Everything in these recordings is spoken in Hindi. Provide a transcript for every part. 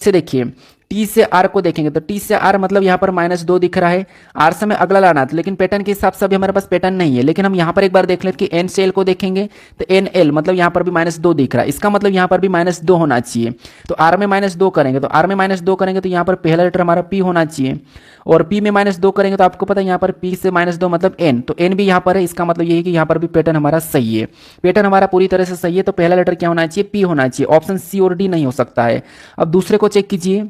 से देखिए टी से आर को देखेंगे तो टी से आर मतलब यहाँ पर -2 दिख रहा है, आर से हमें अगला लाना था, लेकिन पैटर्न के हिसाब से अभी हमारे पास पैटर्न नहीं है। लेकिन हम यहाँ पर एक बार देख लेते कि एन से एल को देखेंगे तो एन एल मतलब यहाँ पर भी -2 दिख रहा है, इसका मतलब यहाँ पर भी -2 होना चाहिए। तो आर में -2 करेंगे तो आर में -2 करेंगे तो यहाँ पर पहला लेटर हमारा पी होना चाहिए, और पी में -2 करेंगे तो आपको पता है यहाँ पर पी से -2 मतलब एन, तो एन भी यहाँ पर है, इसका मतलब ये है कि यहाँ पर भी पैटर्न हमारा सही है। पैटर्न हमारा पूरी तरह से सही है, तो पहला लेटर क्या होना चाहिए, पी होना चाहिए। ऑप्शन सी और डी नहीं हो सकता है। अब दूसरे को चेक कीजिए,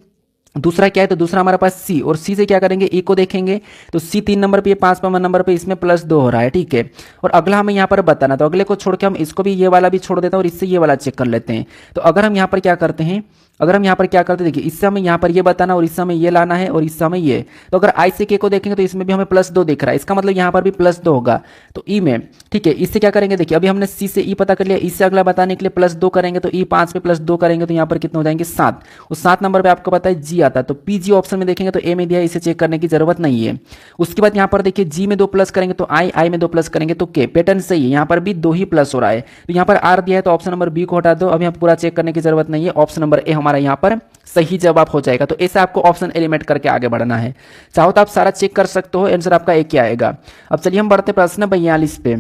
दूसरा क्या है, तो दूसरा हमारे पास सी, और सी से क्या करेंगे, ई को देखेंगे तो सी 3 नंबर पे, 5 नंबर पे, इसमें +2 हो रहा है, ठीक है। और अगला हमें यहाँ पर बताना, तो अगले को छोड़ के हम इसको भी, ये वाला भी छोड़ देते हैं और इससे ये वाला चेक कर लेते हैं। तो अगर हम यहाँ पर क्या करते हैं, अगर हम यहाँ पर क्या करते हैं, देखिए इससे हमें यहाँ पर ये बताना और इससे हमें ये लाना है और इससे हमें ये, तो अगर आई से के को देखेंगे तो इसमें भी हमें +2 दिख रहा है, इसका मतलब यहाँ पर भी +2 होगा। तो ई में, ठीक है, इससे क्या करेंगे, देखिए अभी हमने सी से ई पता कर लिया, इससे अगला बताने के लिए +2 करेंगे, तो ई 5 पे +2 करेंगे तो यहाँ पर कितने हो जाएंगे, 7। उस 7 नंबर पर आपको पता है जी आता है, तो पी जी ऑप्शन में देखेंगे तो ए में दिया, इसे चेक करने की जरूरत नहीं है। उसके बाद यहाँ पर देखिए जी में 2 प्लस करेंगे तो आई, आई में 2 प्लस करेंगे तो के, पैटर्न सही है, यहाँ पर भी 2 ही प्लस हो रहा है। तो यहाँ पर आर दिया है तो ऑप्शन नंबर बी को हटा दो, अभी यहाँ पूरा चेक करने की जरूरत नहीं है, ऑप्शन नंबर ए हमारा यहाँ पर सही जवाब हो जाएगा। तो ऐसे आपको ऑप्शन एलिमेंट करके आगे बढ़ना है, चाहो तो आप सारा चेक कर सकते हो, आंसर आपका एक ही आएगा। अब चलिए हम बढ़ते प्रश्न 42 पे।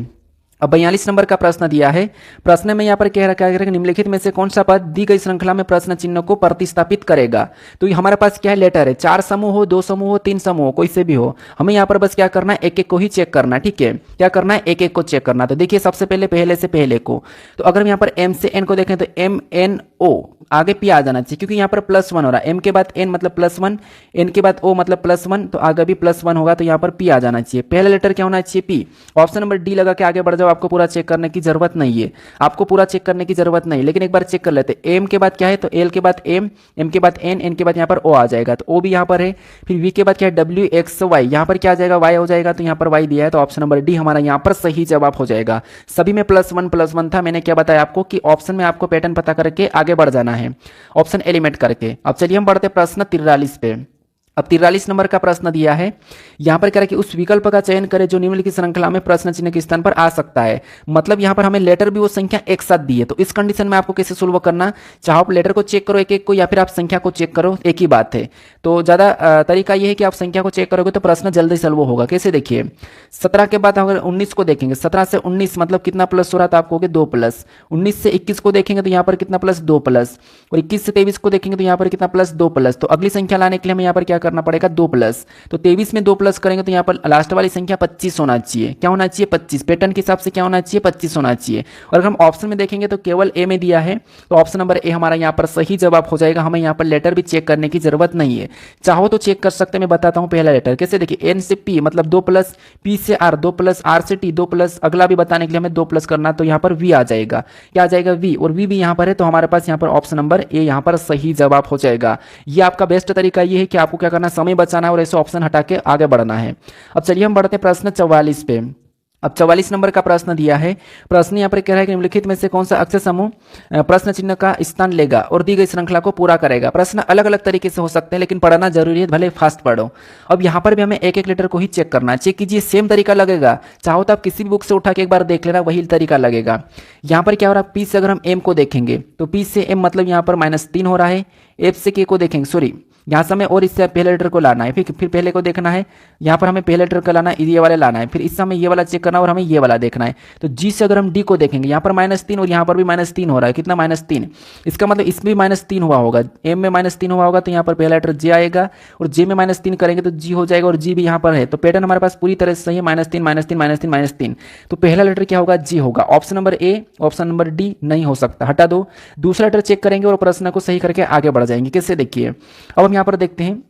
अब 42 नंबर का प्रश्न दिया है, प्रश्न में यहाँ पर कह रखा है निम्नलिखित में से कौन सा पद दी गई श्रृंखला में प्रश्न चिन्ह को प्रतिस्थापित करेगा। तो ये हमारे पास क्या है, लेटर है, 4 समूह हो, 2 समूह हो, 3 समूह हो, कोई से भी हो, हमें यहाँ पर बस क्या करना है, एक एक को ही चेक करना है, ठीक है, क्या करना है, एक एक को चेक करना। तो देखिए सबसे पहले पहले से पहले को, तो अगर हम यहाँ पर एम से एन को देखें तो एम एन ओ, आगे पी आ जाना चाहिए क्योंकि यहाँ पर +1 हो रहा है, एम के बाद एन मतलब +1, एन के बाद ओ मतलब +1, तो आगे भी +1 होगा, तो यहाँ पर पी आ जाना चाहिए। पहला लेटर क्या होना चाहिए, पी। ऑप्शन नंबर डी लगा के आगे बढ़ जाओ, आपको पूरा चेक करने की जरूरत नहीं है, आपको पूरा चेक करने की जरूरत नहीं, लेकिन एक बार चेक कर लेते हैं। एम के बाद क्या है, तो एल के बाद एम, एम के बाद एन, एन के बाद यहाँ पर ओ आ जाएगा, तो ओ भी यहाँ पर है। फिर वी के बाद क्या है, डब्ल्यू एक्स वाई, यहाँ पर क्या आ जाएगा, वाई हो जाएगा, तो यहाँ पर वाई दिया है, तो ऑप्शन नंबर डी हमारा यहाँ पर सही जवाब हो जाएगा। सभी में +1 था, मैंने क्या बताया आपको कि ऑप्शन में आपको पैटर्न पता करके आगे बढ़ जाना है, ऑप्शन एलिमेंट करके। अब चलिए हम बढ़ते प्रश्न 43 पे। अब 43 नंबर का प्रश्न दिया है, यहां पर कह रहा है कि उस विकल्प का चयन करें जो निम्नलिखित श्रृंखला में प्रश्न चिन्ह के स्थान पर आ सकता है। मतलब यहां पर हमें लेटर भी वो संख्या एक साथ दी है, तो इस कंडीशन में आपको कैसे सोल्व करना, चाहो आप लेटर को चेक करो एक एक को, या फिर आप संख्या को चेक करो, एक ही बात है। तो ज्यादा तरीका यह है कि आप संख्या को चेक करोगे तो प्रश्न जल्दी सॉल्व होगा। कैसे, देखिए 17 के बाद अगर 19 को देखेंगे, 17 से 19 मतलब कितना प्लस हो रहा था, आपको 2 प्लस। 19 से 21 को देखेंगे तो यहाँ पर कितना +2 प्लस, और 21 से 23 को देखेंगे तो यहाँ पर कितना +2 प्लस। तो अगली संख्या लाने के लिए हमें यहाँ पर क्या करना पड़ेगा, 2 प्लस। तो 23 में 2 प्लस करेंगे तो यहाँ पर लास्ट वाली संख्या 25 होना चाहिए, क्या होना चाहिए, 25। पैटर्न के हिसाब से क्या होना चाहिए, 25 होना चाहिए। और अगर हम ऑप्शन में देखेंगे तो केवल ए में दिया है, तो ऑप्शन नंबर ए हमारा यहाँ पर सही जवाब हो जाएगा। हमें यहाँ पर लेटर भी चेक करने की जरूरत नहीं है, चाहो तो चेक कर सकते हैं। मैं बताता हूँ पहला लेटर कैसे, देखिए एन से पी मतलब 2 प्लस, पी से आर 2 प्लस, आर से टी 2 प्लस, अगला भी बताने के लिए हमें 2 प्लस करना, तो यहाँ पर वी आ जाएगा, क्या आ जाएगा, वी, और वी भी यहाँ पर है, तो हमारे पास यहाँ पर ऑप्शन नंबर ए यहाँ पर सही जवाब हो जाएगा। ये आपका बेस्ट तरीका ये है कि आपको क्या करना, समय बचाना है और ऐसे ऑप्शन हटा के आगे बढ़ना है। अब चलिए हम बढ़ते प्रश्न 44 पे। अब 44 नंबर का प्रश्न दिया है, प्रश्न यहाँ पर कह रहा है कि निम्नलिखित में से कौन सा अक्षर समूह प्रश्न चिन्ह का स्थान लेगा और दी गई श्रृंखला को पूरा करेगा। प्रश्न अलग अलग तरीके से हो सकते हैं, लेकिन पढ़ना जरूरी है, भले फास्ट पढ़ो। अब यहाँ पर भी हमें एक एक लेटर को ही चेक करना है, चेक कीजिए, सेम तरीका लगेगा, चाहो तो आप किसी भी बुक से उठा के एक बार देख लेना, वही तरीका लगेगा। यहाँ पर क्या हो रहा है, पी से अगर हम एम को देखेंगे तो पी से एम मतलब यहाँ पर -3 हो रहा है। एफ से के को देखेंगे, सॉरी यहाँ से हमें और इससे पहले लेटर को लाना है, फिर पहले को देखना है, यहाँ पर हमें पहले लेटर को लाना है, ये वाला लाना है, फिर इससे हमें ये वाला चेक करना है और हमें ये वाला देखना है। तो जी से अगर हम डी को देखेंगे, यहाँ पर -3 और यहाँ पर भी -3 हो रहा है, कितना -3, इसका मतलब इसमें भी -3 हुआ होगा, एम में -3 हुआ होगा, तो यहाँ पर पहला लेटर जे आएगा, और जे में -3 करेंगे तो जी हो जाएगा, और जी भी यहाँ पर है, तो पैटर्न हमारे पास पूरी तरह से सही है, -3 -3 -3 -3। तो पहला लेटर क्या होगा, जी होगा। Option number A, option number D नहीं हो सकता, हटा दो। दूसरा लेटर चेक करेंगे और प्रश्न को सही करके आगे बढ़ जाएंगे। कैसे, देखिए अब हम यहाँ पर देखते हैं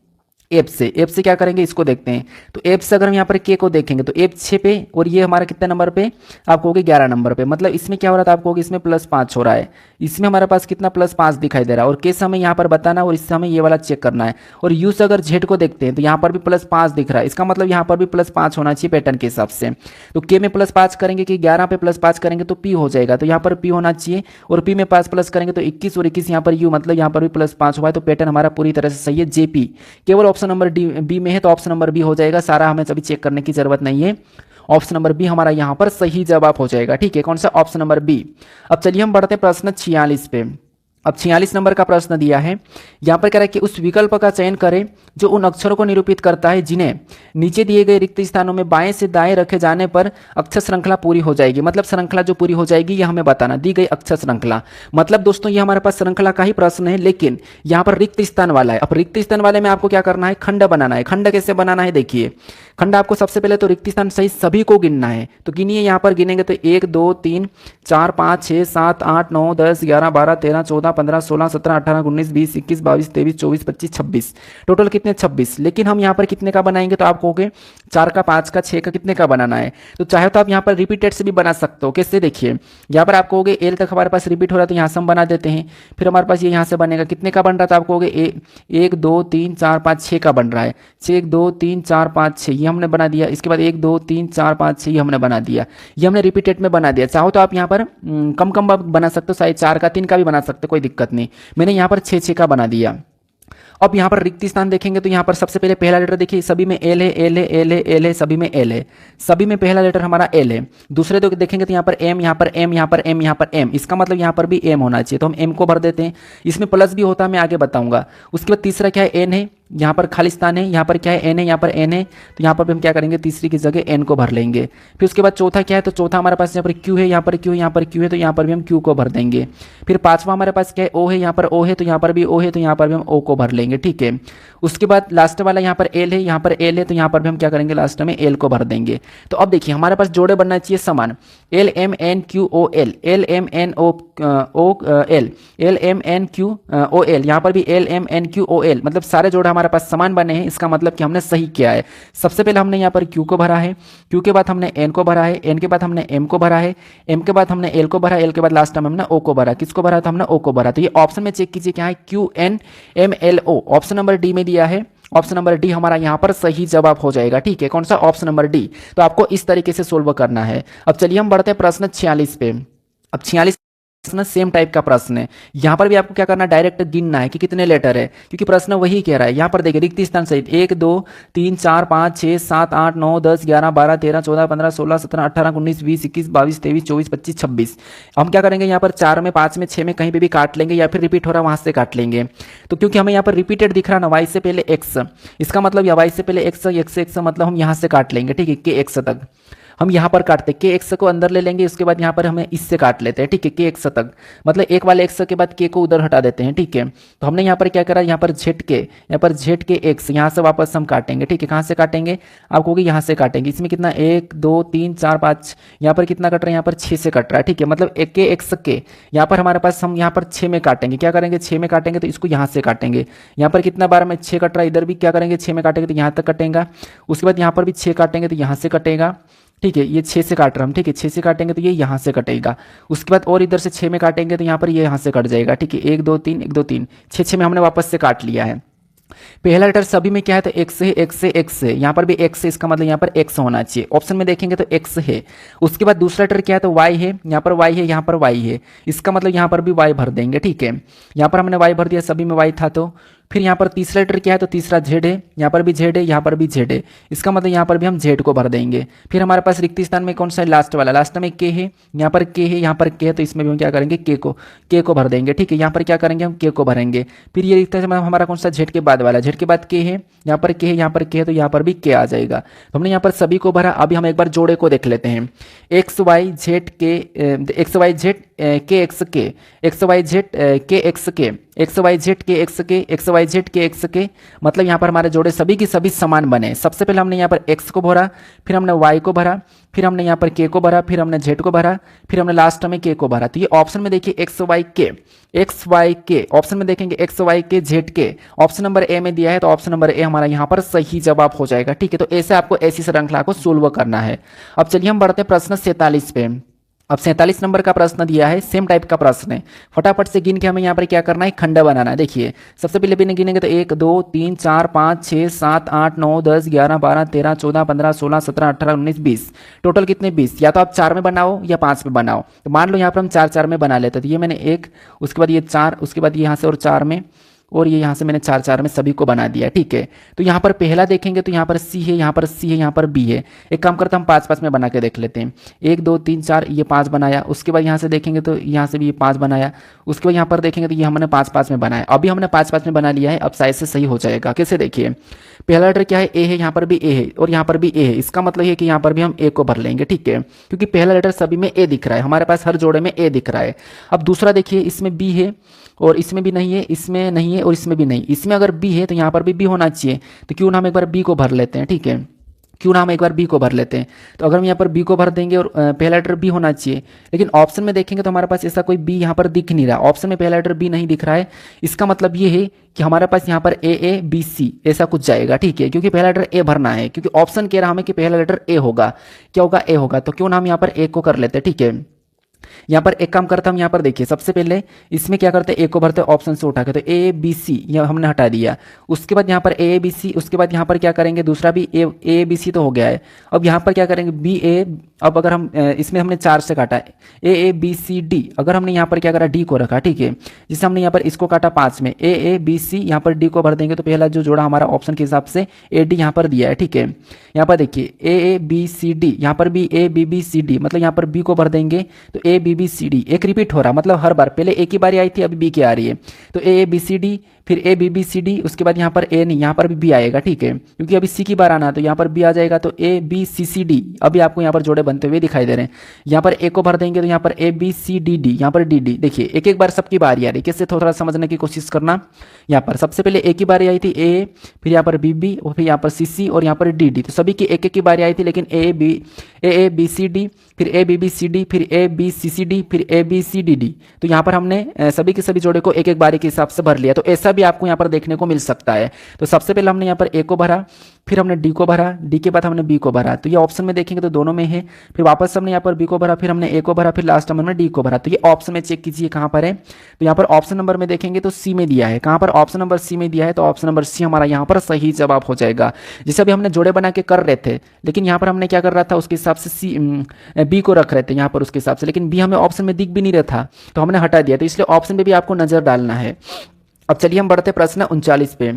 एफ से क्या करेंगे, इसको देखते हैं। तो एफ से अगर हम यहाँ पर के को देखेंगे तो एफ 6 पे, और ये हमारा कितने नंबर पे, आपको होगी 11 नंबर पे, मतलब इसमें क्या हो रहा था, आपको होगी इसमें +5 हो रहा है, इसमें हमारे पास कितना +5 दिखाई दे रहा है, और के से हमें यहाँ पर बताना और इससे हमें ये वाला चेक करना है। और यू से अगर जेड को देखते हैं तो यहाँ पर भी +5 दिख रहा है, इसका मतलब यहाँ पर भी +5 होना चाहिए पैटर्न के हिसाब से। तो के में +5 करेंगे कि 11 पे +5 करेंगे तो पी हो जाएगा, तो यहाँ पर पी होना चाहिए, और पी में 5 प्लस करेंगे तो 21, और 21 यहाँ पर यू मतलब यहाँ पर भी +5 हुआ है, तो पैटर्न हमारा पूरी तरह से सही है, जेपी। केवल ऑप्शन नंबर डी बी में है, तो ऑप्शन नंबर बी हो जाएगा, सारा हमें अभी चेक करने की जरूरत नहीं है, ऑप्शन नंबर बी हमारा यहाँ पर सही जवाब हो जाएगा। ठीक है, कौन सा, ऑप्शन नंबर बी। अब चलिए हम बढ़ते प्रश्न 46 पे। अब 46 नंबर का प्रश्न दिया है, यहाँ पर कह रहा है कि उस विकल्प का चयन करें जो उन अक्षरों को निरूपित करता है जिन्हें नीचे दिए गए रिक्त स्थानों में बाएं से दाएं रखे जाने पर अक्षर श्रृंखला पूरी हो जाएगी। मतलब श्रृंखला जो पूरी हो जाएगी ये हमें बताना, दी गई अक्षर श्रृंखला। मतलब दोस्तों ये हमारे पास श्रृंखला का ही प्रश्न है, लेकिन यहाँ पर रिक्त स्थान वाला है। अब रिक्त स्थान वाले में आपको क्या करना है, खंड बनाना है। खंड कैसे बनाना है, देखिए खंड आपको सबसे पहले तो रिक्त स्थान सहित सभी को गिनना है। तो गिनिए, यहाँ पर गिनेंगे तो 1 2 3 4 5 6 7 8 9 10 11 12 13 14 15 16 17 18 19 20 21 22 23 24 25 26, टोटल कितने 26। लेकिन हम यहाँ पर कितने का बनाएंगे, तो आप कहोगे 4 का 5 का 6 का कितने का बनाना है। तो चाहे तो आप यहाँ पर रिपीटेड से भी बना सकते हो। कैसे, देखिए यहाँ पर आप कहोगे एल तक हमारे पास रिपीट हो रहा है तो यहाँ से हम बना देते हैं। फिर हमारे पास ये यहाँ से बनेगा, कितने का बन रहा था, आप कहोगे 1 2 3 4 5 6 का बन रहा है। 1 2 3 4 5 6 ये हमने बना दिया। इसके बाद 1 2 3 4 5 6 ये हमने बना दिया। ये हमने रिपीटेड में बना दिया। चाहो तो आप यहाँ पर कम कम बना सकते हो, शायद 4 का 3 का भी बना सकते हो, कोई दिक्कत नहीं। मैंने यहाँ पर 6 का बना दिया। अब यहाँ पर रिक्त स्थान देखेंगे तो यहाँ पर सबसे पहले पहला लेटर देखिए, सभी में एल है, एल है, एल है, एल है, सभी में एल है। सभी में पहला लेटर हमारा एल है। दूसरे दो देखेंगे तो यहाँ पर एम, यहाँ पर एम, यहाँ पर एम, यहाँ पर एम। इसका मतलब यहाँ पर भी एम होना चाहिए, तो हम एम को भर देते हैं। इसमें प्लस भी होता है, मैं आगे बताऊंगा। उसके बाद तीसरा क्या है, एन है। यहाँ पर खाली स्थान है, यहाँ पर क्या है, एन है, यहाँ पर एन है। तो यहाँ पर भी हम क्या करेंगे, तीसरी की जगह एन को भर लेंगे। फिर उसके बाद चौथा क्या है, तो चौथा हमारे पास यहाँ पर क्यू है, यहाँ पर क्यू, यहाँ पर क्यू है, तो यहाँ पर भी हम क्यू को भर देंगे। फिर पांचवा हमारे पास क्या है, ओ है, यहाँ पर ओ है, तो यहाँ पर भी ओ है, तो यहाँ पर भी हम ओ को भर लेंगे। ठीक है। उसके बाद लास्ट वाला यहाँ पर एल है, यहाँ पर एल है, तो यहाँ पर भी हम क्या करेंगे, लास्ट में एल को भर देंगे। तो अब देखिए हमारे पास जोड़े बनना चाहिए समान, L M N Q O L, L M N O L, L M N Q O L, यहाँ पर भी L M N Q O L. मतलब सारे जोड़े हमारे पास समान बने हैं। इसका मतलब कि हमने सही किया है। सबसे पहले हमने यहाँ पर क्यू को भरा है, क्यू के बाद हमने एन को भरा है, एन के बाद हमने एम को भरा है, एम के बाद हमने एल को भरा, एल के बाद लास्ट में हमने ओ को भरा। किसको भरा, तो हमने ओ को भरा। तो ये ऑप्शन में चेक कीजिए क्या है, Q N M L O, option number D में दिया है। ऑप्शन नंबर डी हमारा यहाँ पर सही जवाब हो जाएगा। ठीक है, कौन सा, ऑप्शन नंबर डी। तो आपको इस तरीके से सोल्व करना है। अब चलिए हम बढ़ते हैं प्रश्न 46 पे। अब 46 प्रश्न सेम टाइप का प्रश्न है। यहाँ पर भी आपको क्या करना है, डायरेक्ट गिनना है कि कितने लेटर है, क्योंकि प्रश्न वही कह रहा है। यहाँ पर देखिए रिक्त स्थान सहित 1 2 3 4 5 6 7 8 9 10 11 12 13 14 15 16 17 18 19 20 21 22 23 24 25 26। हम क्या करेंगे, यहाँ पर 4 में 5 में 6 में कहीं पे भी काट लेंगे, या फिर रिपीट हो रहा है वहां से काट लेंगे। तो क्योंकि हमें यहाँ पर रिपीटेड दिख रहा है ना, वाई से पहले एक्स, इसका मतलब या वाई से पहले एक्स, एक्स से एक्स मतलब हम यहाँ से काट लेंगे। ठीक है, के एक्स तक हम यहाँ पर काटते, के एक्स को अंदर ले लेंगे, उसके बाद यहाँ पर हमें इससे काट लेते हैं। ठीक है, के एक्स तक मतलब एक वाले एक्स के बाद के को उधर हटा देते हैं। ठीक है, तो हमने यहाँ पर क्या करा, यहाँ पर झेड के, यहाँ पर झेड के एक्स, यहाँ से वापस हम काटेंगे। ठीक है, कहाँ से काटेंगे, आप कहोगे यहाँ से काटेंगे। इसमें कितना 1 2 3 4 5, यहाँ पर कितना कट रहा है, यहाँ पर 6 से कट रहा है। ठीक है, मतलब एक के एक्स के यहाँ पर हमारे पास हम यहाँ पर 6 में काटेंगे। क्या करेंगे, 6 में काटेंगे, तो इसको यहाँ से काटेंगे। यहाँ पर कितना बार में 6 कट रहा है, इधर भी क्या करेंगे, 6 में काटेंगे तो यहाँ तक कटेगा। उसके बाद यहाँ पर भी 6 काटेंगे तो यहाँ से कटेगा। ठीक है, ये 6 से काट रहा हम। ठीक है, 6 से काटेंगे तो ये यहाँ से कटेगा। उसके बाद और इधर से 6 में काटेंगे तो यहाँ पर ये यहाँ से कट जाएगा। ठीक है, 1 2 3 1 2 3 6 में हमने वापस से काट लिया है। पहला लेटर सभी में क्या है, तो एक्स है, एक्स है, एक्स है। यहाँ पर भी एक्स है, इसका मतलब यहाँ पर एक्स होना चाहिए। ऑप्शन में देखेंगे तो एक्स है। उसके बाद दूसरा लेटर क्या है, तो वाई है, यहाँ पर वाई है, यहाँ पर वाई है। इसका मतलब यहाँ पर भी वाई भर देंगे। ठीक है, यहाँ पर हमने वाई भर दिया, सभी में वाई था। तो फिर यहाँ पर तीसरा लेटर क्या है, तो तीसरा जेड है, यहाँ पर भी जेड है, यहाँ पर भी जेड है। इसका मतलब यहाँ पर भी हम जेड को भर देंगे। फिर हमारे पास रिक्त स्थान में कौन सा है, लास्ट वाला, लास्ट में के है, यहाँ पर के है, यहाँ पर के है, तो इसमें भी हम क्या करेंगे, के को भर देंगे। ठीक है, यहाँ पर क्या करेंगे, हम के को भरेंगे। फिर ये रिक्त स्थान हमारा कौन सा, जेड के बाद वाला, जेड के बाद के है, यहाँ पर के है, यहाँ पर के है, तो यहाँ पर भी के आ जाएगा। तो हमने यहाँ पर सभी को भरा। अभी हम एक बार जोड़े को देख लेते हैं, एक्स वाई जेड के, एक्स वाई जेड के एक्स के, एक्स वाई जेड के एक्स के, एक्स वाई जेड के एक्स के, एक्स वाई जेड के एक्स के। मतलब यहाँ पर हमारे जोड़े सभी की सभी समान बने। सबसे पहले हमने यहाँ पर एक्स को भरा, फिर हमने वाई को भरा, फिर हमने यहाँ पर के को भरा, फिर हमने जेड को भरा, फिर हमने लास्ट में के को भरा। तो ये ऑप्शन में देखिए एक्स वाई के, एक्स वाई के, ऑप्शन में देखेंगे एक्स वाई के जेड के, ऑप्शन नंबर ए में दिया है, तो ऑप्शन नंबर ए हमारा यहाँ पर सही जवाब हो जाएगा। ठीक है, तो ऐसे आपको ऐसी श्रृंखला को सोल्व करना है। अब चलिए हम बढ़ते हैं प्रश्न 47 पे। अब 47 नंबर का प्रश्न दिया है, सेम टाइप का प्रश्न है। फटाफट से गिन के हमें यहाँ पर क्या करना है, खंड बनाना है। देखिए सबसे पहले भी गिनेंगे तो 1 2 3 4 5 6 7 8 9 10 11 12 13 14 15 16 17 18 19 20, टोटल कितने 20। या तो आप 4 में बनाओ या 5 में बनाओ। तो मान लो यहाँ पर हम 4 4 में बना लेते, तो ये मैंने 1, उसके बाद ये 4, उसके बाद यहाँ से और 4 में, और ये यहाँ से मैंने 4 4 में सभी को बना दिया, ठीक है। तो यहाँ पर पहला देखेंगे तो यहाँ पर सी है, यहाँ पर सी है, यहाँ पर बी है। एक काम करता हम 5 5 में बना के देख लेते हैं। 1 2 3 4 ये 5 बनाया, उसके बाद यहाँ से देखेंगे तो यहाँ से भी ये 5 बनाया, उसके बाद यहाँ पर देखेंगे तो ये हमने 5 5 में बनाया। अभी हमने 5 5 में बना लिया है, अब साइज से सही हो जाएगा। कैसे देखिए, पहला लेटर क्या है, ए है, यहाँ पर भी ए है और यहाँ पर भी ए है। इसका मतलब है कि यहाँ पर भी हम ए को भर लेंगे, ठीक है, क्योंकि पहला लेटर सभी में ए दिख रहा है, हमारे पास हर जोड़े में ए दिख रहा है। अब दूसरा देखिए, इसमें बी है और इसमें भी नहीं है, इसमें नहीं है और इसमें भी नहीं। इसमें अगर बी है तो यहाँ पर भी बी होना चाहिए, तो क्यों ना हम एक बार बी को भर लेते हैं, ठीक है, क्यों ना हम एक बार बी को भर लेते हैं। तो अगर हम यहाँ पर बी को भर देंगे और पहला लेटर बी होना चाहिए, लेकिन ऑप्शन में देखेंगे तो हमारे पास ऐसा कोई बी यहाँ पर दिख नहीं रहा, ऑप्शन में पहला लेटर बी नहीं दिख रहा है। इसका मतलब ये है कि हमारे पास यहाँ पर ए बी सी ऐसा कुछ जाएगा, ठीक है, क्योंकि पहला लेटर ए भरना है, क्योंकि ऑप्शन कह रहा हमें कि पहला लेटर ए होगा। क्या होगा, ए होगा, तो क्यों ना हम यहाँ पर ए को कर लेते हैं, ठीक है। यहाँ पर एक काम करता हम, यहाँ पर देखिए सबसे पहले इसमें क्या करते हैं, ए को भरते हैं ऑप्शन से उठा के, तो ए बी सी यह हमने हटा दिया। उसके बाद यहाँ पर ए बी सी, उसके बाद यहाँ पर क्या करेंगे, दूसरा भी ए बी सी तो हो गया है। अब यहाँ पर क्या करेंगे, बी ए, अब अगर हम इसमें हमने 4 से काटा ए बी सी डी, अगर हमने यहाँ पर क्या करा, डी को रखा, ठीक है, जिससे हमने यहाँ पर इसको काटा 5 में, ए बी सी, यहाँ पर डी को भर देंगे तो पहला जो जोड़ा हमारा ऑप्शन के हिसाब से ए डी यहाँ पर दिया है, ठीक है। यहाँ पर देखिए ए बी सी डी, यहाँ पर भी ए बी सी डी, मतलब यहाँ पर बी को भर देंगे तो ए बी सी डी, एक रिपीट हो रहा, मतलब हर बार पहले ए की बारी आई थी, अभी बी की आ रही है, तो ए बी सी डी, फिर ए बी सी डी, उसके बाद यहाँ पर ए नहीं, यहाँ पर भी बी आएगा, ठीक है, क्योंकि अभी सी की बार आना है तो यहाँ पर बी आ जाएगा, तो ए बी सी डी, अभी आपको यहाँ पर जोड़े बनते हुए दिखाई दे रहे हैं। यहाँ पर ए को भर देंगे तो यहाँ पर A B C D D, यहाँ पर डी डी, देखिए एक एक बार सबकी बारी आ रही है, कैसे थोड़ा समझने की कोशिश करना। यहाँ पर सबसे पहले ए की बारी आई थी, ए, फिर यहाँ पर बी बी, और फिर यहाँ पर सी सी और यहाँ पर डी डी, तो सभी की एक एक की बारी आई थी, लेकिन ए बी सी डी, फिर ए बी सी डी, फिर ए बी सी डी, फिर A B C D D, तो यहाँ पर हमने सभी के सभी जोड़े को एक एक बारी के हिसाब से भर लिया। तो ऐसा भी आपको यहाँ पर देखने को मिल सकता है। तो सबसे पहले हमने यहाँ पर ए को भरा, फिर हमने डी को भरा, डी के बाद हमने बी को भरा, तो ये ऑप्शन में देखेंगे तो दोनों में है। फिर वापस हमने यहाँ पर बी को भरा, फिर हमने ए को भरा, फिर लास्ट हमने डी को भरा, तो ये ऑप्शन में चेक कीजिए कहाँ पर है। तो यहाँ पर ऑप्शन नंबर में देखेंगे तो सी में दिया है, कहाँ पर ऑप्शन नंबर सी में दिया है, तो ऑप्शन नंबर सी हमारा यहाँ पर सही जवाब हो जाएगा। जैसे अभी हमने जोड़े बना के कर रहे थे, लेकिन यहाँ पर हमने क्या कर रहा था, उसके हिसाब से सी बी को रख रहे थे यहाँ पर उसके हिसाब से, लेकिन बी हमें ऑप्शन में दिख भी नहीं रहा था तो हमने हटा दिया, तो इसलिए ऑप्शन में भी आपको नजर डालना है। अब चलिए हम बढ़ते प्रश्न 39 पे।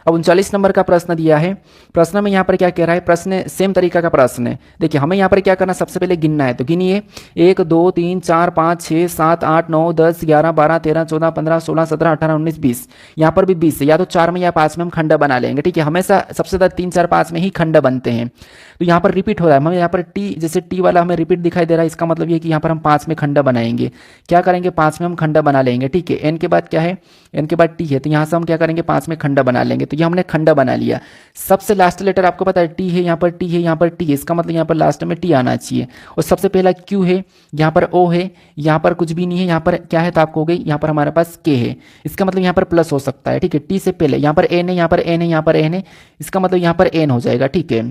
अब 39 नंबर का प्रश्न दिया है। प्रश्न में यहाँ पर क्या कह रहा है, प्रश्न सेम तरीका का प्रश्न है। देखिए हमें यहाँ पर क्या करना, सबसे पहले गिनना है, तो गिनिए 1 2 3 4 5 6 7 8 9 10 11 12 13 14 15 16 17 18 19 20, यहाँ पर भी 20 है, या तो 4 में या 5 में हम खंड बना लेंगे, ठीक है। हमेशा सबसे ज़्यादा 3 4 5 में ही खंड बनते हैं, तो यहाँ पर रिपीट हो रहा है। हमें यहाँ पर टी, जैसे टी वाला हमें रिपीट दिखाई दे रहा है, इसका मतलब ये कि यहाँ पर हम 5 में खंड बनाएंगे। क्या करेंगे, 5 में हम खंड बना लेंगे, ठीक है। एन के बाद क्या है, एन के बाद टी है, तो यहाँ से हम क्या करेंगे, 5 में खंड बना लेंगे, तो ये हमने खंड बना लिया। सबसे लास्ट लेटर आपको पता है टी है, यहाँ पर टी है, यहाँ पर टी है, इसका मतलब यहाँ पर लास्ट में टी आना चाहिए। और सबसे पहला क्यू है, यहाँ पर ओ है, यहाँ पर कुछ भी नहीं है, यहाँ पर क्या है, तो आपको हो गई, यहाँ पर हमारे पास के है, इसका मतलब यहाँ पर प्लस हो सकता है, ठीक है। टी से पहले यहाँ पर एन है, यहाँ पर एन है, यहाँ पर एन है, इसका मतलब यहाँ पर एन हो जाएगा, ठीक है।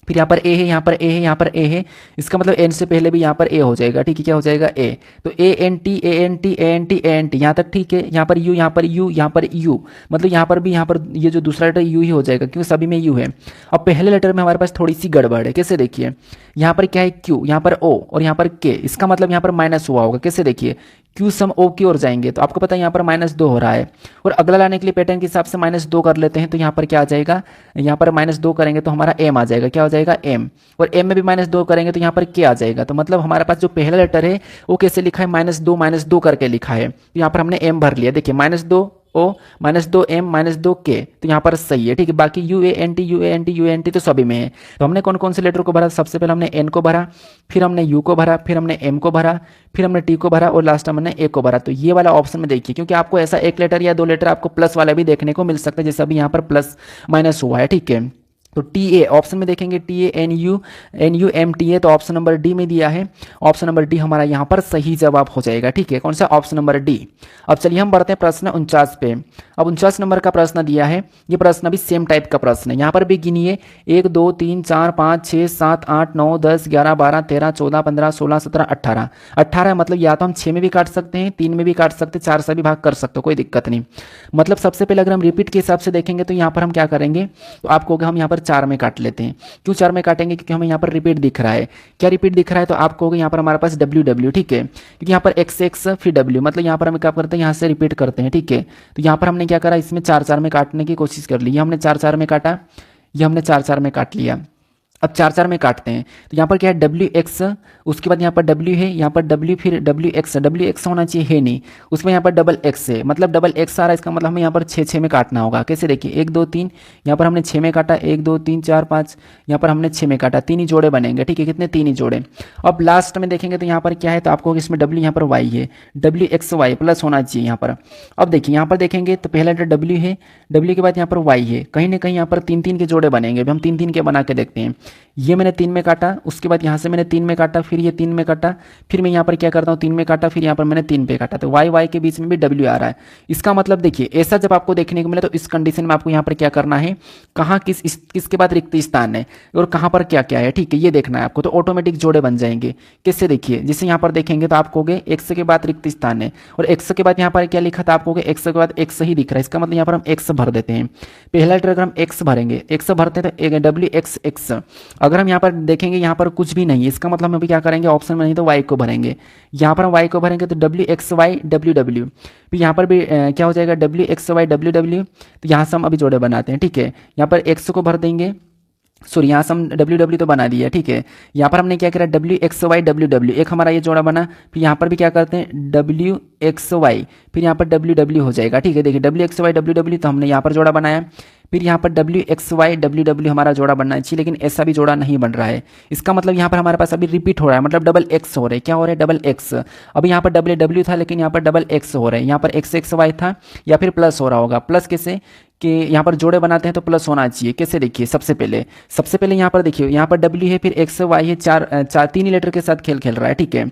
फिर यहाँ पर ए है, यहाँ पर ए है, यहाँ पर ए है, इसका मतलब एन से पहले भी यहाँ पर ए हो जाएगा, ठीक है। क्या हो जाएगा, ए, तो A N T A N T A N T A N T, यहाँ तक ठीक है। यहाँ पर यू, यहाँ पर यू, यहाँ पर यू, मतलब यहाँ पर भी, यहाँ पर ये जो दूसरा लेटर यू ही हो जाएगा, क्योंकि सभी में यू है। अब पहले लेटर में हमारे पास थोड़ी सी गड़बड़ है, कैसे देखिए, यहाँ पर क्या है, क्यू, यहाँ पर ओ और यहाँ पर के, इसका मतलब यहाँ पर माइनस हुआ होगा, कैसे देखिए, क्यू सम ओ की ओर जाएंगे, तो आपको पता है यहाँ पर -2 हो रहा है, और अगला लाने के लिए पैटर्न के हिसाब से -2 कर लेते हैं, तो यहाँ पर क्या आ जाएगा, यहाँ पर -2 करेंगे तो हमारा एम आ जाएगा, क्या हो जाएगा, एम, और एम में भी -2 करेंगे तो यहाँ पर के आ जाएगा। तो मतलब हमारे पास जो पहला लेटर है वो कैसे लिखा है, -2 करके लिखा है, तो यहाँ पर हमने एम भर लिया। देखिए -2 ओ, -2 एम, -2 के, तो यहाँ पर सही है, ठीक है। बाकी U A N T U A N T U N T तो सभी में है। तो हमने कौन कौन से लेटर को भरा, सबसे पहले हमने एन को भरा, फिर हमने यू को भरा, फिर हमने एम को भरा, फिर हमने टी को भरा, और लास्ट में हमने ए को भरा। तो ये वाला ऑप्शन में देखिए, क्योंकि आपको ऐसा एक लेटर या 2 लेटर आपको प्लस वाला भी देखने को मिल सकता है, जैसे अभी यहाँ पर प्लस माइनस हुआ है, ठीक है। तो टी ए ऑप्शन में देखेंगे, T A N U M T A, तो ऑप्शन नंबर डी में दिया है, ऑप्शन नंबर डी हमारा यहाँ पर सही जवाब हो जाएगा, ठीक है। कौन सा, ऑप्शन नंबर डी। अब चलिए हम बढ़ते हैं प्रश्न 49 पे। अब 49 नंबर का प्रश्न दिया है, ये प्रश्न भी सेम टाइप का प्रश्न है। यहाँ पर भी गिनिए 1 2 3 4 5 6 7 8 9 10 11 12 13 14 15 16 17 18, 18 मतलब या तो हम 6 में भी काट सकते हैं, 3 में भी काट सकते हैं, 4 से भी भाग कर सकते हो, कोई दिक्कत नहीं। मतलब सबसे पहले अगर हम रिपीट के हिसाब से देखेंगे तो यहाँ पर हम क्या करेंगे, तो आपको हम यहाँ पर पर 4 में काट लेते हैं। क्यों 4 में काटेंगे? क्योंकि हमें यहाँ पर रिपीट दिख रहा है। क्या रिपीट दिख रहा है? तो आप कहोगे यहाँ पर हमारे पास डब्ल्यू डब्ल्यू, ठीक है, क्योंकि यहाँ पर एक्स एक्स फिर डब्ल्यू, मतलब यहाँ पर हम क्या करते हैं, यहाँ से रिपीट करते हैं, ठीक है। तो यहाँ पर हमने क्या करा, इसमें 4 4 में काटने की कोशिश कर ली। ये हमने 4 4 में काटा, ये हमने 4 4 में काट लिया। अब 4 4 में काटते हैं तो यहाँ पर क्या है, डब्ल्यू एक्स, उसके बाद यहाँ पर डब्ल्यू है, यहाँ पर डब्ल्यू, फिर डब्ल्यू एक्स होना चाहिए, है नहीं, उसमें यहाँ पर डबल एक्स है, मतलब डबल एक्स आ रहा है, इसका मतलब हमें यहाँ पर 6 6 में काटना होगा। कैसे? देखिए 1 2 3, यहाँ पर हमने 6 में काटा, 1 2 3 4 5, यहाँ पर हमने 6 में काटा, 3 ही जोड़े बनेंगे, ठीक है, कितने? 3 ही जोड़े। अब लास्ट में देखेंगे तो यहाँ पर क्या है, तो आपको इसमें डब्ल्यू, यहाँ पर वाई है, डब्ल्यू एक्स वाई प्लस होना चाहिए यहाँ पर। अब देखिए यहाँ पर देखेंगे तो पहला लेटर डब्ल्यू है, डब्ल्यू के बाद यहाँ पर वाई है, कहीं ना कहीं यहाँ पर 3 3 के जोड़े बनेंगे। अभी हम 3 3 के बना के देखते हैं। ये मैंने 3 में काटा, उसके बाद यहाँ से मैंने 3 में काटा, फिर ये 3 में काटा, फिर मैं यहाँ पर क्या करता हूँ, 3 में काटा, फिर यहाँ पर मैंने 3 पे काटा, तो वाई वाई के बीच में भी डब्ल्यू आ रहा है। इसका मतलब देखिए ऐसा जब आपको देखने को मिले तो इस कंडीशन में आपको यहाँ पर क्या करना है, कहाँ किसके बाद रिक्त स्थान है और कहाँ पर क्या क्या है, ठीक है, ये देखना है आपको। तो ऑटोमेटिक जोड़े बन जाएंगे। किससे? देखिए जैसे यहाँ पर देखेंगे तो आप कहोगे एक्स के बाद रिक्त स्थान है, और एक्स के बाद यहाँ पर क्या लिखा था, आप कहोगे एक्स के बाद एक्स ही दिख रहा है, इसका मतलब यहाँ पर हम एक्स भर देते हैं। पहला लेटर अगर हम एक्स भरेंगे, एक्स भरते हैं तो डब्ल्यू एक्स एक्स। अगर हम यहाँ पर देखेंगे यहाँ पर कुछ भी नहीं है, इसका मतलब हम अभी क्या करेंगे, ऑप्शन में नहीं तो वाई को भरेंगे। यहाँ पर हम वाई को भरेंगे तो W X Y W W, फिर यहाँ पर भी क्या हो जाएगा, W X Y W W. तो यहाँ से हम अभी जोड़े बनाते हैं, ठीक है। यहाँ पर एक्स को भर देंगे, सॉरी यहाँ से हम डब्ल्यू डब्ल्यू तो बना दिया, ठीक है। यहाँ पर हमने क्या करा, W X Y W W, एक हमारा ये जोड़ा बना। फिर यहाँ पर भी क्या करते हैं, डब्ल्यू एक्स वाई, फिर यहाँ पर डब्ल्यू डब्ल्यू हो जाएगा, ठीक है। देखिए W X Y W W, तो हमने यहाँ पर जोड़ा बनाया। फिर यहाँ पर W X Y W W हमारा जोड़ा बनना चाहिए, लेकिन ऐसा भी जोड़ा नहीं बन रहा है। इसका मतलब यहाँ पर हमारे पास अभी रिपीट हो रहा है, मतलब डबल एक्स हो रहे हैं। क्या हो रहा है, डबल एक्स। अभी यहाँ पर डब्ल्यू डब्ल्यू था, लेकिन यहाँ पर डबल एक्स हो रहे हैं। यहाँ पर एक्स एक्स वाई था, या फिर प्लस हो रहा होगा। प्लस कैसे कि यहाँ पर जोड़े बनाते हैं तो प्लस होना चाहिए। कैसे? देखिए सबसे पहले यहाँ पर देखिए, यहाँ पर डब्ल्यू है, फिर एक्स वाई है, तीन ही लेटर के साथ खेल रहा है, ठीक है।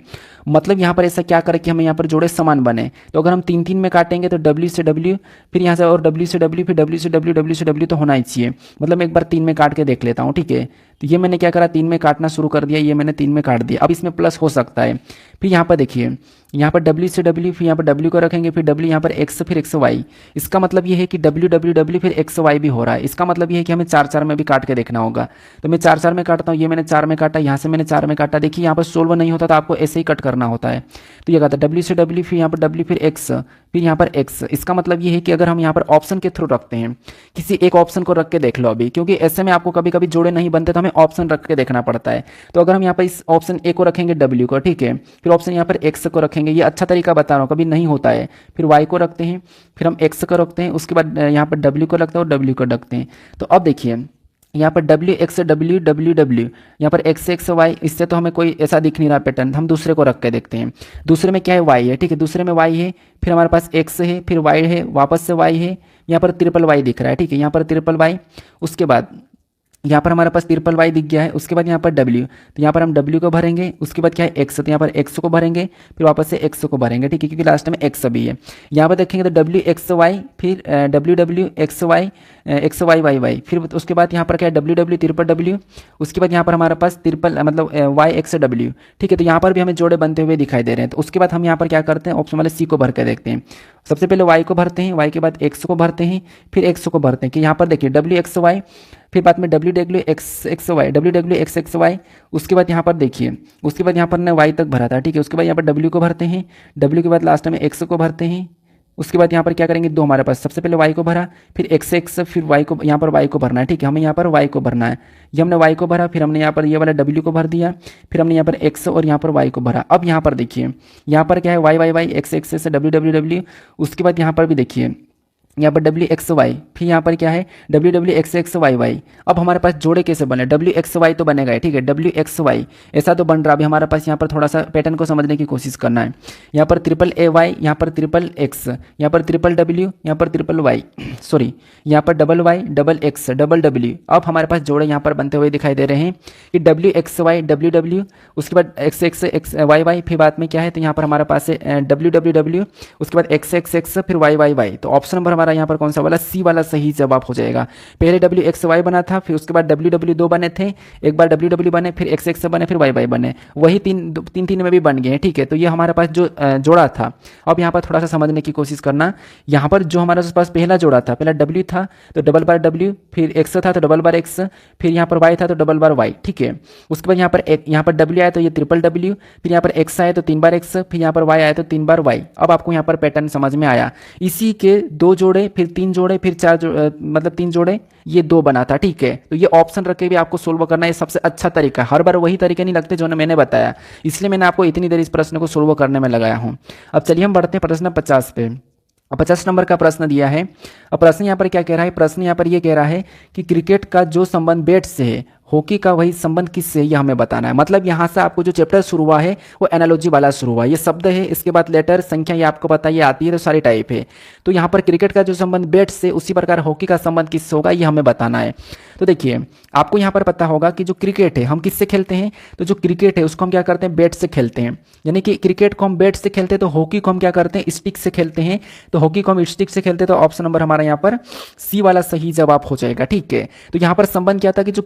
मतलब यहाँ पर ऐसा क्या करे कि हमें यहाँ पर जोड़े समान बने। तो अगर हम 3 3 में काटेंगे तो डब्ल्यू से डब्ल्यू, फिर यहाँ से और डब्ल्यू से डब्ल्यू, फिर डब्ल्यू से डब्ल्यू, डब्ल्यू से डब्ल्यू तो होना ही चाहिए। मतलब मैं एक बार 3 में काट के देख लेता हूँ, ठीक है। तो ये मैंने क्या करा, 3 में काटना शुरू कर दिया, ये मैंने 3 में काट दिया। अब इसमें प्लस हो सकता है। फिर यहाँ पर देखिए, यहाँ पर डब्ल्यू से डब्ल्यू, फिर यहाँ पर डब्ल्यू को रखेंगे, फिर डब्ल्यू यहाँ पर एक्स, फिर एक्स वाई। इसका मतलब ये है कि डब्ल्यू डब्ल्यू डब्ल्यू फिर एक्स वाई भी हो रहा है। इसका मतलब ये है कि हमें 4 4 में भी काट के देखना होगा। तो मैं 4 4 में काटता हूँ, ये मैंने 4 में काटा, यहाँ से मैंने 4 में काटा। देखिए यहाँ पर सोल्व नहीं होता तो आपको ऐसे ही कट करना होता है। तो ये कहता है डब्ल्यू से डब्ल्यू, फिर यहाँ पर डब्ल्यू, फिर एक्स, फिर यहाँ पर एक्स। इसका मतलब ये है कि अगर हम यहाँ पर ऑप्शन के थ्रू रखते हैं, किसी एक ऑप्शन को रख के देख लो अभी, क्योंकि ऐसे में आपको कभी कभी जोड़े नहीं बनते तो हमें ऑप्शन रख के देखना पड़ता है। तो अगर हम यहाँ पर इस ऑप्शन ए को रखेंगे डब्ल्यू को, ठीक है, फिर ऑप्शन यहाँ पर एक्स को रखेंगे, ये अच्छा तरीका बता रहा हूँ, कभी नहीं होता है। फिर वाई को रखते हैं, फिर हम एक्स को रखते हैं, उसके बाद यहाँ पर डब्ल्यू को रखते हैं और डब्ल्यू को रखते हैं। तो अब देखिए यहाँ पर W x W W W, यहाँ पर एक्स एक्स वाई, इससे तो हमें कोई ऐसा दिख नहीं रहा पैटर्न। हम दूसरे को रख के देखते हैं। दूसरे में क्या है, वाई है, ठीक है। दूसरे में वाई है, फिर हमारे पास एक्स है, फिर वाई है, वापस से वाई है, यहाँ पर ट्रिपल वाई दिख रहा है, ठीक है। यहाँ पर ट्रिपल वाई, उसके बाद यहाँ पर हमारे पास ट्रिपल वाई दिख गया है। उसके बाद यहाँ पर डब्ल्यू, तो यहाँ पर हम डब्ल्यू को भरेंगे। उसके बाद क्या है, एक्स, तो यहाँ पर एक्स को भरेंगे, फिर वापस से एक्स को भरेंगे, ठीक है, क्योंकि लास्ट में एक्स भी है। यहाँ पर देखेंगे तो डब्ल्यू एक्स वाई, फिर W W X Y, X Y Y Y, फिर उसके बाद यहाँ पर क्या है, डब्ल्यू डब्ल्यू ट्रिपल डब्ल्यू। उसके बाद यहाँ पर हमारे पास ट्रिपल मतलब वाई एक्स डब्ल्यू, ठीक है। तो यहाँ पर भी हमें जोड़े बनते हुए दिखाई दे रहे हैं। तो उसके बाद हम यहाँ पर क्या करते हैं, ऑप्शन वाले सी को भर के देखते हैं। सबसे पहले वाई को भरते हैं, वाई के बाद एक्स को भरते हैं, फिर एक्स को भरते हैं। कि यहाँ पर देखिए डब्ल्यू एक्स वाई, फिर बाद में W W X X Y, W W X X Y. उसके बाद यहाँ पर देखिए, उसके बाद यहाँ पर ने वाई तक भरा था, ठीक है। उसके बाद यहाँ पर डब्ल्यू को भरते हैं, डब्ल्यू के बाद लास्ट में एक्स को भरते हैं। उसके बाद यहाँ पर क्या करेंगे, दो हमारे पास, सबसे पहले वाई को भरा, फिर एक्स एक्स, फिर वाई को, यहाँ पर वाई को भरना है, ठीक है। हमें यहाँ पर वाई को भरना है। ये हमने वाई को भरा, फिर हमने यहाँ पर ये वाला डब्ल्यू को भर दिया, फिर हमने यहाँ पर एक्स और यहाँ पर वाई को भरा। अब यहाँ पर देखिए, यहाँ पर क्या है, Y Y Y, X X से डब्ल्यू डब्ल्यू डब्ल्यू। उसके बाद यहाँ पर भी देखिए, यहाँ पर डब्ल्यू एक्स वाई, फिर यहाँ पर क्या है, W W X X Y Y. अब हमारे पास जोड़े कैसे बने, डब्ल्यू एक्स वाई तो बनेगा, ठीक है, डब्ल्यू एक्स वाई ऐसा तो बन रहा। अभी हमारे पास यहाँ पर थोड़ा सा पैटर्न को समझने की कोशिश करना है। यहाँ पर ट्रिपल ए वाई, यहाँ पर ट्रिपल एक्स, यहाँ पर ट्रिपल डब्ल्यू, यहाँ पर ट्रिपल वाई, सॉरी यहाँ पर double Y, double X, double W. अब हमारे पास जोड़े यहाँ पर बनते हुए दिखाई दे रहे हैं कि W X Y W W, उसके बाद X X X Y Y, फिर बाद में क्या है, तो यहाँ पर हमारे पास है डब्ल्यू डब्ल्यू डब्ल्यू, उसके बाद एक्स एक्स एक्स, फिर वाई वाई वाई। तो ऑप्शन नंबर हमारा हमारा यहाँ पर कौन सा वाला, सी वाला सही जवाब हो जाएगा। पहले डब्ल्यू एक्स वाई बना था, फिर उसके बाद डब्ल्यू डब्ल्यू दो बने थे, एक बार डब्ल्यू डब्ल्यू बने, फिर एक्स एक्स बने, फिर वाई वाई बने, वही तीन में भी बन गए हैं। ठीक है, तो ये हमारे पास जो जोड़ा था। अब यहाँ पर थोड़ा सा समझने की कोशिश करना, यहाँ पर जो हमारे पास पहला जोड़ा था, पहला डब्ल्यू था तो डबल बार डब्ल्यू, फिर एक्स था तो डबल बार एक्स, फिर यहाँ पर वाई था तो डबल बार वाई। ठीक है, उसके बाद यहाँ पर डब्ल्यू आया तो ये ट्रिपल डब्ल्यू, फिर यहाँ पर एक्स आया तो 3 बार एक्स, फिर यहाँ पर वाई आया तो 3 बार वाई। अब आपको यहाँ पर पैटर्न समझ में आया। इसी के 2 जोड़े, फिर 3 जोड़े, फिर 4 मतलब 3 जोड़े, ये 2 बना था। ठीक है, तो ये ऑप्शन रख के भी आपको सोल्व करना, ये सबसे अच्छा तरीका है। हर बार वही तरीके नहीं लगते जो मैंने बताया, इसलिए मैंने आपको इतनी देर इस प्रश्न को सोल्व करने में लगाया हूँ। अब चलिए हम बढ़ते हैं प्रश्न 50 पे। 50 नंबर का प्रश्न दिया है। अब प्रश्न यहाँ पर क्या कह रहा है, प्रश्न यहाँ पर ये कह रहा है कि क्रिकेट का जो संबंध बैट से है, हॉकी का वही संबंध किससे है, ये हमें बताना है। मतलब यहाँ से आपको जो चैप्टर शुरू हुआ है वो एनालॉजी वाला शुरू हुआ है। ये शब्द है, इसके बाद लेटर संख्या, ये आपको पता ये आती है, तो सारी टाइप है। तो यहाँ पर क्रिकेट का जो संबंध बैट से, उसी प्रकार हॉकी का संबंध किससे होगा, ये हमें बताना है। तो देखिए, आपको यहाँ पर पता होगा कि जो क्रिकेट है हम किससे खेलते हैं, तो जो क्रिकेट है उसको हम क्या करते हैं, बैट से खेलते हैं। यानी कि क्रिकेट को हम बैट से खेलते हैं, तो हॉकी को हम क्या करते हैं, स्टिक से खेलते हैं। तो हॉकी को हम स्टिक से खेलते हैं, तो ऑप्शन नंबर हमारा यहाँ पर सी वाला सही जवाब हो जाएगा। ठीक है, तो यहाँ पर संबंध क्या था कि जो